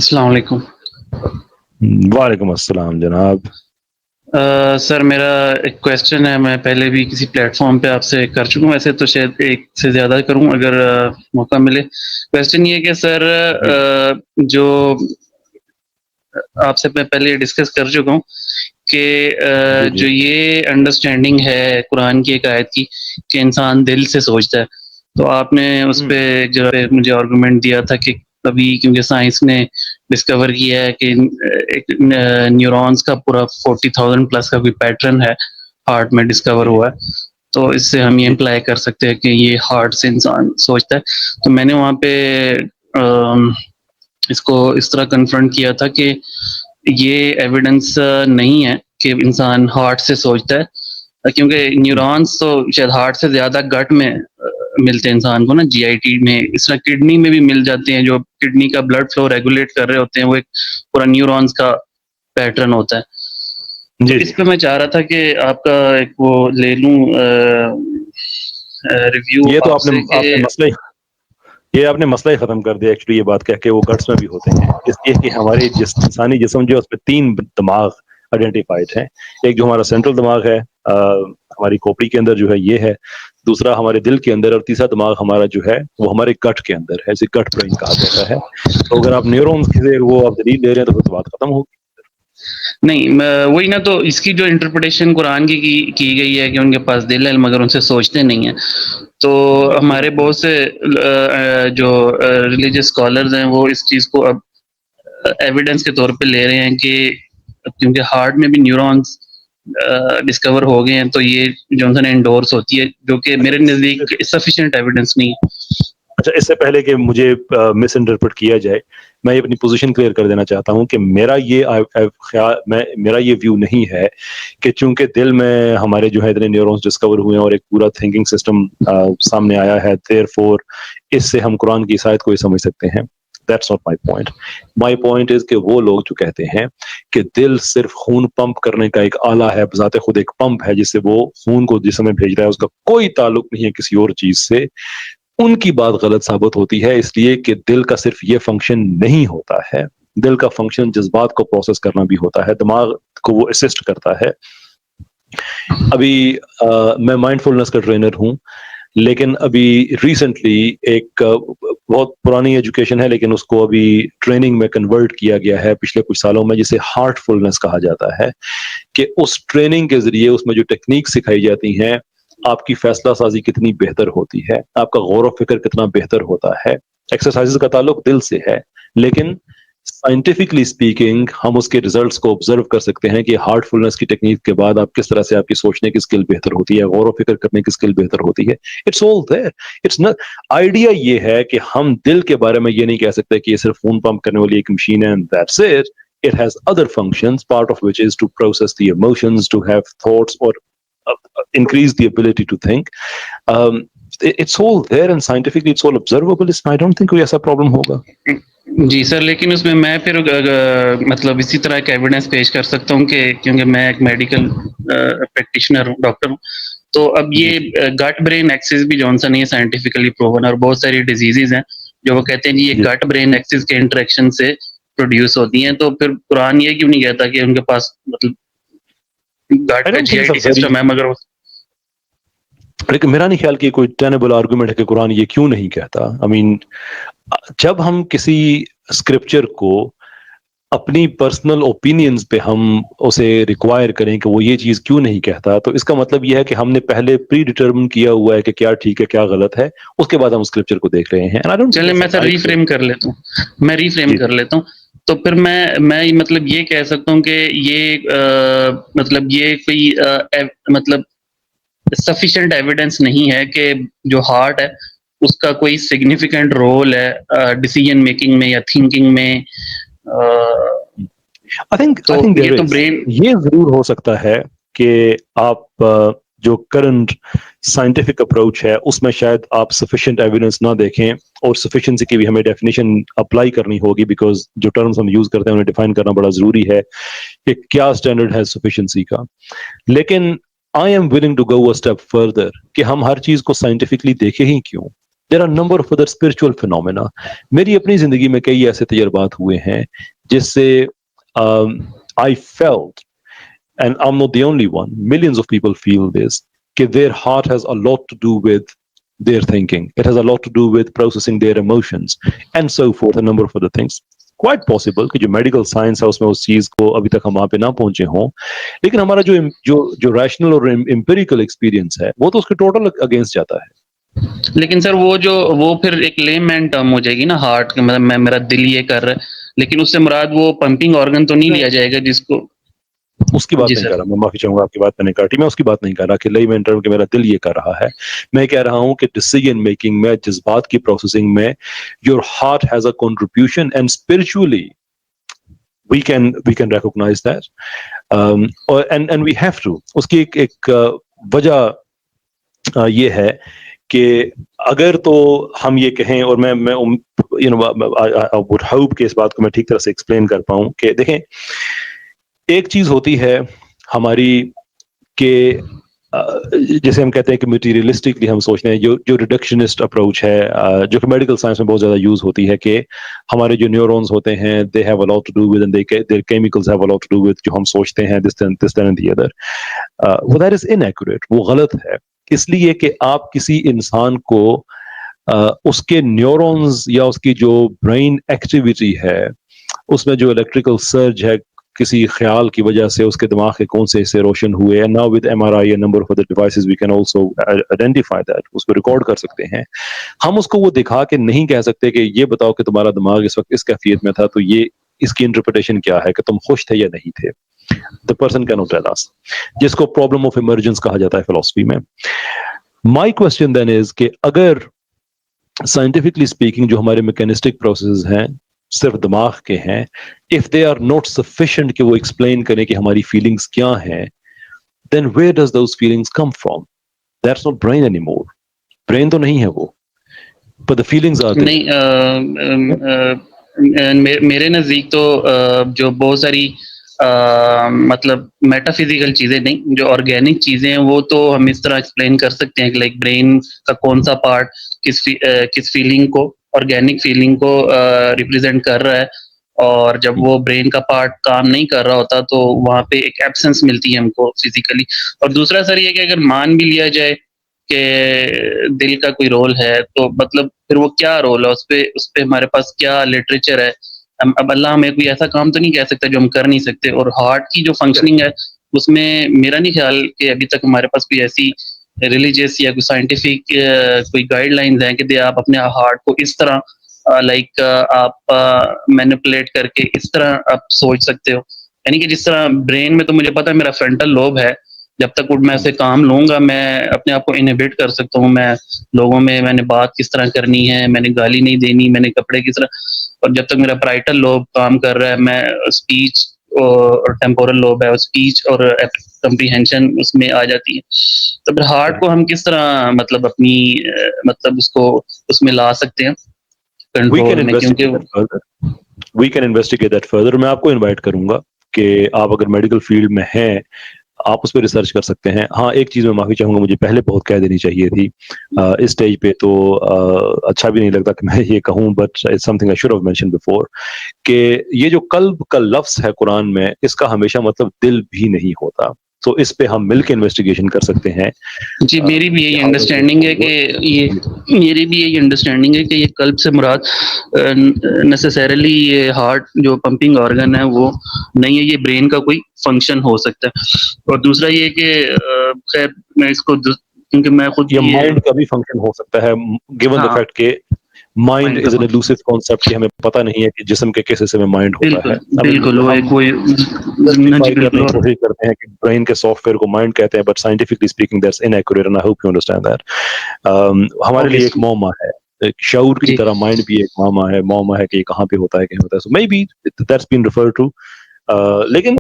السلام علیکم. وعلیکم السلام جناب. سر میرا ایک کویسچن ہے. میں پہلے بھی کسی پلیٹ فارم پہ آپ سے کر چکا ہوں, ویسے تو شاید ایک سے زیادہ کروں اگر موقع ملے. کویسچن یہ کہ سر جو آپ سے میں پہلے ڈسکس کر چکا ہوں کہ جو یہ انڈرسٹینڈنگ ہے قرآن کی ایک آیت کی کہ انسان دل سے سوچتا ہے, تو آپ نے اس پہ جو مجھے آرگومنٹ دیا تھا کہ ابھی کیونکہ سائنس نے ڈسکور کیا ہے کہ ایک نیورونز کا پورا 40,000 پلس کا کوئی پیٹرن ہے ہارٹ میں ڈسکور ہوا ہے, تو اس سے ہم یہ امپلائی کر سکتے ہیں کہ یہ ہارٹ سے انسان سوچتا ہے. تو میں نے وہاں پہ اس کو اس طرح کنفرنٹ کیا تھا کہ یہ ایویڈنس نہیں ہے کہ انسان ہارٹ سے سوچتا ہے, کیونکہ نیورونز تو شاید ہارٹ سے زیادہ گٹ میں ملتے ہیں انسان کو نا, جی آئی ٹی میں, اس طرح کڈنی میں بھی مل جاتے ہیں. جو کڈنی کا بلڈ فلو ریگولیٹ کر رہے ہوتے ہیں وہ ایک پورا نیورونز کا پیٹرن ہوتا ہے. تو اس پہ میں چاہ رہا تھا کہ آپ کا ایک وہ لے لوں ریویو یہ تو آپ سے کہ آپ نے مسئلہ ہی ختم کر دیا ایکچولی. یہ بات کہہ کے وہ گٹس میں بھی ہوتے ہیں, اس لیے کہ ہمارے انسانی جسم جو ہے اس میں 3 دماغ آئیڈینٹیفائڈ ہیں. ایک جو ہمارا سینٹرل دماغ ہے ہماری کھوپڑی کے اندر جو ہے یہ ہے, دوسرا ہمارے دل کے اندر, اور تیسرا دماغ ہمارا جو ہے وہ ہمارے گٹ کے اندر ہے, اسے گٹ برین کہا جاتا ہے. تو اگر آپ نیورونز کے وہ آپ دلیل دے رہے ہیں تو پھر تو بات ختم ہوگی. نہیں وہی نا, تو اس کی جو انٹرپریٹیشن قرآن کی گئی ہے کہ ان کے پاس دل ہے مگر ان سے سوچتے نہیں ہیں. تو ہمارے بہت سے جو ریلیجیس اسکالرز ہیں وہ اس چیز کو اب ایویڈنس کے طور پہ لے رہے ہیں کہ کیونکہ ہارٹ میں بھی نیورونز ڈسکور ہو گئے ہیں, تو یہ جانسن انڈورس ہوتی ہے, جو کہ میرے نزدیک سفیشینٹ ایویڈنس نہیں ہے. اچھا, اس سے پہلے کہ مجھے مس انٹرپریٹ کیا جائے, میں اپنی پوزیشن کلیئر کر دینا چاہتا ہوں کہ میرا یہ ویو نہیں ہے کہ چونکہ دل میں ہمارے جو ہے اتنے نیورونز ڈسکور ہوئے ہیں اور ایک پورا تھنکنگ سسٹم سامنے آیا ہے, therefore اس سے ہم قرآن کی آیت کو ہی سمجھ سکتے ہیں. That's not my point. My point is کہ وہ لوگ جو کہتے ہیں کہ دل صرف خون پمپ کرنے کا ایک آلہ ہے, بذات خود ایک پمپ ہے جس سے وہ خون کو جسم میں بھیج رہا ہے, اس کا کوئی تعلق نہیں ہے کسی اور چیز سے, ان کی بات غلط ثابت ہوتی ہے. اس لیے کہ دل کا صرف یہ فنکشن نہیں ہوتا ہے, دل کا فنکشن جذبات کو پروسیس کرنا بھی ہوتا ہے, دماغ کو وہ اسسٹ کرتا ہے. ابھی میں مائنڈ فلنس کا ٹرینر ہوں, لیکن ابھی ریسنٹلی ایک بہت پرانی ایجوکیشن ہے لیکن اس کو ابھی ٹریننگ میں کنورٹ کیا گیا ہے پچھلے کچھ سالوں میں, جسے ہارٹ فلنس کہا جاتا ہے. کہ اس ٹریننگ کے ذریعے اس میں جو ٹیکنیک سکھائی جاتی ہیں, آپ کی فیصلہ سازی کتنی بہتر ہوتی ہے, آپ کا غور و فکر کتنا بہتر ہوتا ہے. ایکسرسائز کا تعلق دل سے ہے, لیکن سائنٹیفکلی اسپیکنگ ہم اس کے ریزلٹس کو آبزرو کر سکتے ہیں کہ ہارٹ فلنس کی ٹیکنیک کے بعد آپ کس طرح سے آپ کی سوچنے کی سکل بہتر ہوتی ہے, غور و فکر کرنے کی سکل بہتر ہوتی ہے. It's all there. It's not idea یہ ہے کہ ہم دل کے بارے میں یہ نہیں کہہ سکتے کہ یہ صرف خون پمپ کرنے والی ایک مشین ہے, that's it. It has other functions, part of which is to process the emotions, to have thoughts, or increase the ability to think. It's all there and scientifically it's all observable. I don't think کوئی ایسا problem ہوگا. جی سر, لیکن اس میں پھر مطلب اسی طرح ایک ایویڈنس پیش کر سکتا ہوں کہ کیونکہ میں ایک میڈیکل پریکٹیشنر ہوں, ڈاکٹر ہوں, تو اب یہ گٹ برین ایکسس بھی جون سا نہیں ہے سائنٹیفکلی پروون, اور بہت ساری ڈیزیزز ہیں جو وہ کہتے ہیں کہ یہ گٹ برین ایکسس کے انٹریکشن سے پروڈیوس ہوتی ہیں. تو پھر قرآن یہ کیوں نہیں کہتا کہ ان کے پاس مطلب گٹ کا جی آئی ٹی سسٹم ہے, مگر لیکن میرا نہیں خیال کہ کوئی ٹینیبل آرگومنٹ ہے کہ قرآن یہ کیوں نہیں کہتا. I mean, جب ہم کسی اسکرپچر کو اپنی پرسنل اوپینینز پہ ہم اسے ریکوائر کریں کہ وہ یہ چیز کیوں نہیں کہتا, تو اس کا مطلب یہ ہے کہ ہم نے پہلے پری ڈیٹرمن کیا ہوا ہے کہ کیا ٹھیک ہے کیا غلط ہے, اس کے بعد ہم اسکرپچر کو دیکھ رہے ہیں. چلے میں سر ریفریم کر لیتا ہوں. تو پھر میں مطلب یہ کہہ سکتا ہوں کہ یہ مطلب یہ کوئی مطلب سفیشینٹ ایویڈنس نہیں ہے کہ جو ہارٹ ہے اس کا کوئی سگنیفیکنٹ رول ہے ڈیسیژن میکنگ میں یا تھنکنگ میں. یہ ضرور ہو سکتا ہے کہ آپ جو کرنٹ سائنٹیفک اپروچ ہے اس میں شاید آپ سفیشینٹ ایویڈنس نہ دیکھیں, اور سفیشینسی کی بھی ہمیں ڈیفینیشن اپلائی کرنی ہوگی, بیکاز جو ٹرمز ہم یوز کرتے ہیں انہیں ڈیفائن کرنا بڑا ضروری ہے کہ کیا اسٹینڈرڈ ہے سفیشینسی کا. لیکن I am willing to go a step further کہ ہم ہر چیز کو سائنٹیفکلی دیکھیں ہی کیوں. there are a number of other spiritual phenomena. میری اپنی زندگی میں کئی ایسے تجربات ہوئے ہیں جس سے I felt, and I'm not the only one, millions of people feel this, that their heart has a lot to do with their thinking. It has a lot to do with processing their emotions and so forth, a number of other things. Quite possible کہ جو medical science ہے اس میں اس چیز کو ابھی تک ہم وہاں پہ نہ پہنچے ہوں، لیکن ہمارا جو ریشنل اور امپیریکل ایکسپیرینس ہے وہ تو اس کے ٹوٹل اگینسٹ جاتا ہے. لیکن سر وہ پھر ایک لیمین ٹرم ہو جائے گی نا، ہارٹ کا مطلب میرا دل یہ کر رہا ہے، لیکن اس سے مراد وہ پمپنگ آرگن تو نہیں لیا جائے گا جس کو. اس کی بات نہیں کر رہا میں، معافی چاہوں گا آپ کی بات میں نے کاٹی، میں اس کی بات نہیں کر رہا کہ لیمین ٹرم کہ میرا دل یہ کر رہا ہے. میں کہہ رہا ہوں کہ ڈیسیژن میکنگ میں، جذبات کی پروسیسنگ میں your heart has a contribution and spiritually we can recognize that and we have to. اس کی ایک وجہ یہ ہے کہ اگر تو ہم یہ کہیں، اور میں I would hope کہ اس بات کو میں ٹھیک طرح سے ایکسپلین کر پاؤں کہ دیکھیں، ایک چیز ہوتی ہے ہماری کہ جیسے ہم کہتے ہیں کہ مٹیریلسٹکلی ہم سوچتے ہیں، جو ریڈکشنسٹ اپروچ ہے جو کہ میڈیکل سائنس میں بہت زیادہ یوز ہوتی ہے، کہ ہمارے جو نیورونز ہوتے ہیں they have a lot to do with and their chemicals have a lot to do with جو ہم سوچتے ہیں this then and the other. Well, that is inaccurate. وہ غلط ہے، اس لیے کہ آپ کسی انسان کو اس کے نیورونز یا اس کی جو برین ایکٹیویٹی ہے اس میں جو الیکٹریکل سرج ہے کسی خیال کی وجہ سے اس کے دماغ کے کون سے حصے روشن ہوئے، and now with MRI and number of other devices we can also identify that، اس کو ریکارڈ کر سکتے ہیں. ہم اس کو وہ دکھا کے نہیں کہہ سکتے کہ یہ بتاؤ کہ تمہارا دماغ اس وقت اس کیفیت میں تھا تو یہ اس کی انٹرپریٹیشن کیا ہے کہ تم خوش تھے یا نہیں تھے. The person cannot tell us، جس کو پرابلم آف ایمرجنس کہا جاتا ہے فلسفی میں. My question then is کہ اگر سائنٹیفکلی اسپیکنگ جو ہمارے میکینسٹک پروسیسز ہیں صرف دماغ کے ہیں، if they are not sufficient کہ وہ ایکسپلین کریں کہ ہماری فیلنگز کیا ہیں، then where does those feelings come from? That's not brain anymore. brain تو نہیں ہے وہ، but the feelings are there. نہیں، میرے نزدیک تو جو بہت ساری مطلب میٹا فزیکل چیزیں نہیں، جو آرگینک چیزیں ہیں وہ تو ہم اس طرح ایکسپلین کر سکتے ہیں کہ لائک برین کا کون سا پارٹ کس فیلنگ کو، آرگینک فیلنگ کو ریپرزینٹ کر رہا ہے، اور جب وہ برین کا پارٹ کام نہیں کر رہا ہوتا تو وہاں پہ ایک ایبسنس ملتی ہے ہم کو فزیکلی. اور دوسرا سر یہ کہ اگر مان بھی لیا جائے کہ دل کا کوئی رول ہے تو مطلب پھر وہ کیا رول ہے، اس پہ ہمارے پاس کیا لٹریچر ہے. اب اللہ ہمیں کوئی ایسا کام تو نہیں کہہ سکتا جو ہم کر نہیں سکتے. اور ہارٹ کی جو فنکشننگ ہے اس میں میرا نہیں خیال کہ ابھی تک ہمارے پاس کوئی ایسی ریلیجیس یا کوئی سائنٹیفک کوئی گائیڈ لائنز ہیں کہ آپ اپنے ہارٹ کو اس طرح لائک آپ مینیپولیٹ کر کے اس طرح آپ سوچ سکتے ہو. یعنی کہ جس طرح برین میں تو مجھے پتا ہے میرا فرنٹل لوب ہے، جب تک میں اسے کام لوں گا میں اپنے آپ کو انہیبٹ کر سکتا ہوں. میں لوگوں میں نے بات کس طرح کرنی ہے، میں نے گالی نہیں دینی، میں نے کپڑے کس طرح. اور جب تک میرا پرائٹل لوب کام کر رہا ہے، میں اسپیچ اور ٹیمپورل لوب ہے، اسپیچ اور کمپریہنشن اس میں آ جاتی ہے. تو پھر ہارٹ کو ہم کس طرح مطلب اپنی مطلب اس کو اس میں لا سکتے ہیں کنٹرول میں، کیونکہ we can investigate that further. میں آپ کو انوائٹ کروں گا کہ آپ اگر میڈیکل فیلڈ میں ہیں آپ اس پہ ریسرچ کر سکتے ہیں. ہاں ایک چیز میں معافی چاہوں گا، مجھے پہلے بہت کہہ دینی چاہیے تھی اس سٹیج پہ، تو اچھا بھی نہیں لگتا کہ میں یہ کہوں، but it's something I should have mentioned before کہ یہ جو قلب کا لفظ ہے قرآن میں، اس کا ہمیشہ مطلب دل بھی نہیں ہوتا. تو اس پہ ہم مل کے انویسٹیگیشن کر سکتے ہیں. جی میری بھی یہی انڈرسٹینڈنگ ہے کہ یہ قلب سے مراد نیسیسریلی یہ ہارٹ جو پمپنگ آرگن ہے وہ نہیں ہے، یہ برین کا کوئی فنکشن ہو سکتا ہے. اور دوسرا یہ کہ خیر میں اس کو کیونکہ میں خود یہ مائنڈ کا بھی فنکشن ہو سکتا ہے، گیون دا فیکٹ کہ مائنڈ از این ایلوسیو کانسیپٹ کہ ہمیں پتہ نہیں ہے کہ جسم کے کس حصے میں مائنڈ ہوتا ہے. بالکل کوئی کوشش کرتے ہیں کہ برین کے سافٹ ویئر کو مائنڈ کہتے ہیں، but scientifically speaking that's inaccurate and I hope you understand that. ہمارے لیے ایک معمہ ہے، شعور کی طرح مائنڈ بھی ایک معمہ ہے کہ یہ کہاں پہ ہوتا ہے کہیں ہوتا ہے. So maybe that's been referred to. لیکن